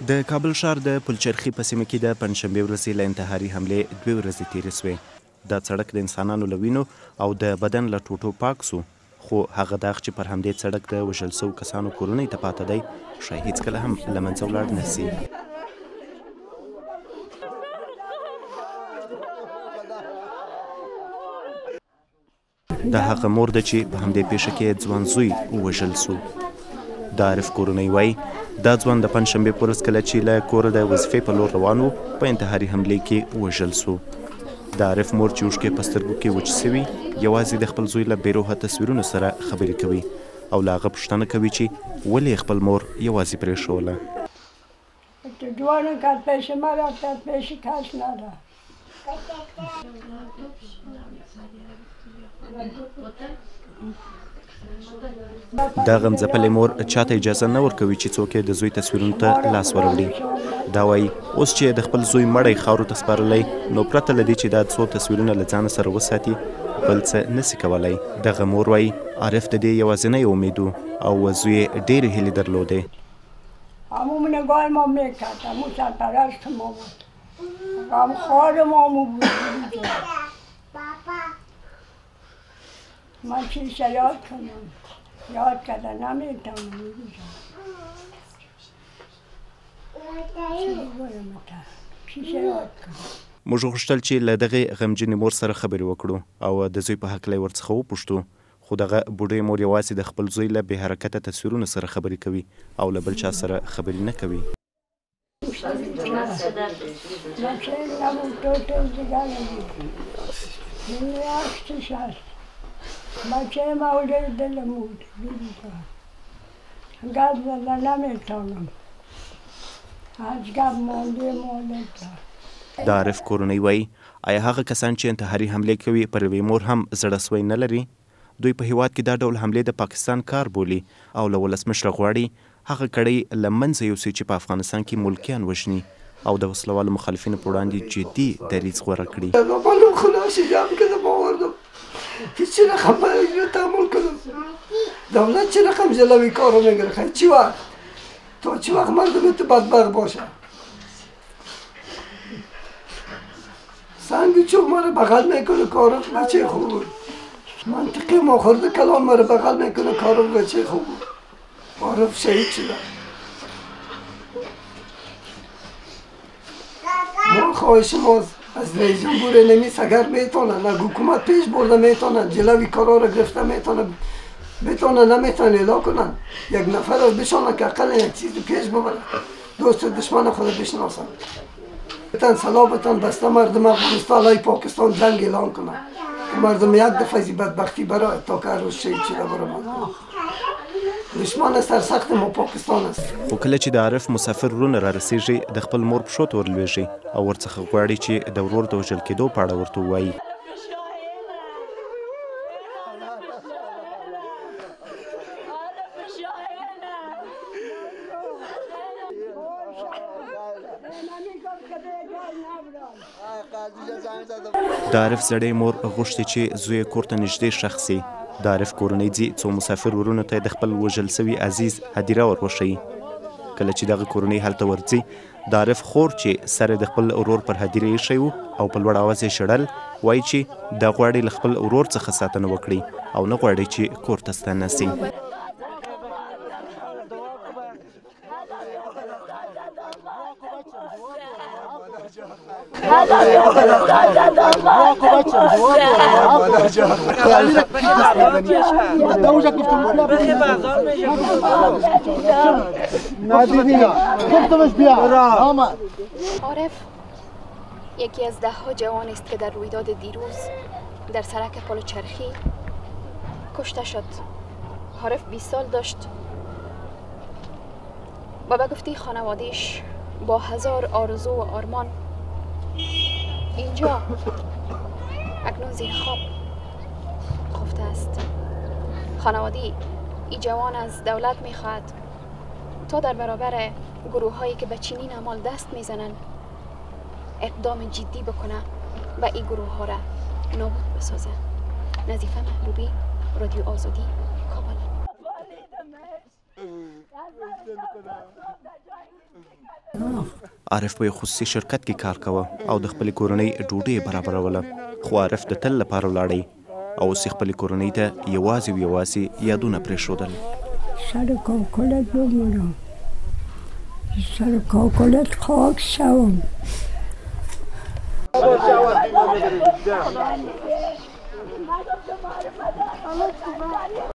د کابل ښار د پلچرخي په سیمه کې د پنجشنبې ورځې له انتحاري حملې 2 ورځې تېرې سوې. دا سړک د انسانانو له وینو او د بدن له ټوټو پاک سو، خو هغه داغ چې پر همدې سړک د وژل سوو کسانو کورنۍ ته پاته دی ښایي هېڅکله هم له منځه ولاړ نه سي. دا هغه مور ده چې په همدې پیښه کې ځوان زوی ووژل سو. د عارف کورنۍ وایي دا ځوان د پنجشنبې په ورځ کله چې له کوره د وظیفې په لور روان و په انتحاري حملې کې وژل سو. د عارف مور چې اوښکې په سترګو کې وچې سوي یوازې د خپل زوی له بېروحه تصویرونو سره خبرې کوي او له هغه پوښتنه کوي چې ولې خپل مور یوازې پرېښوله. دا غمځپلې مور چاته اجازه نه ورکوي چې څوک یې د زوی تصویرونو ته لاس وروړي. دا وایي اوس چې د خپل زوی مړی خاورو ته سپارلی نو پرته له دې چې دا څو تصویرونه له ځانه سره وساتي بل څه نسي کولی. دغه مور وایي عارف د دې یوازینی امید و او زوی یې ډېرې هیلې درلودې. همون نگاه ما میکرد، همون سرپرست ما بود، غمخوار ما بود. من چیزا یاد کنم، یاد کردن نمیتونم. موږ غوښتل چې له دغې غمجنې مور سره خبرې وکړو او د زوی په هکله یې ورڅخه وپوښتو، خو دغه بوډۍ مور یوازې د خپل زوی له بې حرکته تصویرونو سره خبرې کوي او له بل چا سره خبرې نه کوي. بچه مولد دلم بود، گرد زدن نمیتونم، از گرد مانده مولد. د عارف کورنۍ وایي آیا هغه کسان چې انتحاري حملې کوي پر یوې مور هم زړه سوی نه لري؟ دوی په هیواد کې دا ډول حملې د پاکستان کار بولي او له ولسمشره غواړي هغه کړۍ له منځه یوسي چې په افغانستان کې ملکیان وژني او د وسلوالو مخالفینو په وړاندې جدي دریځ غوره کړي. هیچ رقم رو تحمل کنم. دولت چه رقم جلوی کارو میگیره؟ خیلی چی وقت؟ تا چی وقت مردم تو بدبخت باشه؟ سنگ چوب ما رو بغل میکنه کارو بچه خوب. منطقی ما خورده کلام ما رو بغل میکنه کارو بچه خوب. عارف شهید شده. ما خواهش ماست از رئیس جمهور نمیست اگر میتونن اگر حکومت پیش برده میتونن جلوی کارا رو گرفته میتونن نمیتونن اعلام کنن یک نفر رو بشانن که اقل یک چیز پیش ببرن دوست دشمن خود بشناسن بتن سلام بتن بسته مردم افغانستان های پاکستان جنگ اعلان کنن مردم یک دفعه زی بدبختی برای تا که روز شهید شده برای دشمن سرسخت ما پاکستان است. خو کله چې د عارف مسافر ورونه را رسیږي د خپل مور پښو ته ورلویږي او ورڅخه غواړي چې د ورور د وژل کېدو په اړه ورته ووایي. د عارف زړې مور غوښتي چې زوی کور ته نږدې ښخ سي. د عارف کورنۍ ځي څو مسافر ورونو ته د خپل وژل سوي عزیز هدیره ور وښیي. کله چې دغه کورنۍ هلته ورځي د عارف خور چې سر د خپل ورور پر هدیره ایښی و او په لوړ اواز یې ژړل وایي چې دا غواړي له خپل ورور څخه ساتنه وکړي او نه غواړي چې کور ته ستانه سي. عارف یکی از 10 جوان است که در رویداد دیروز در سرک پلچرخی کشته شد. عارف 20 سال داشت و به گفته خانواده‌اش با 1000 آرزو و آرمان اینجا اکنون زیر خواب خفته است. خانواده ای جوان از دولت میخواهد تا در برابر گروه هایی که به چنین اعمال دست میزنند اقدام جدی بکنه و این گروه ها را نابود بسازه. نظیفه محبوبی، رادیو آزادی، کابل. عارف په یو خصوصي شرکت کې کار کاوه او د خپلې کورنۍ ډوډۍ برابروله، خو عارف د تل لپاره ولاړی او اوس یې خپلې کورنۍ ته یوازې یادونه پرېښودل. سر کاکلت بمونم، سر کاکلت خاک شوم.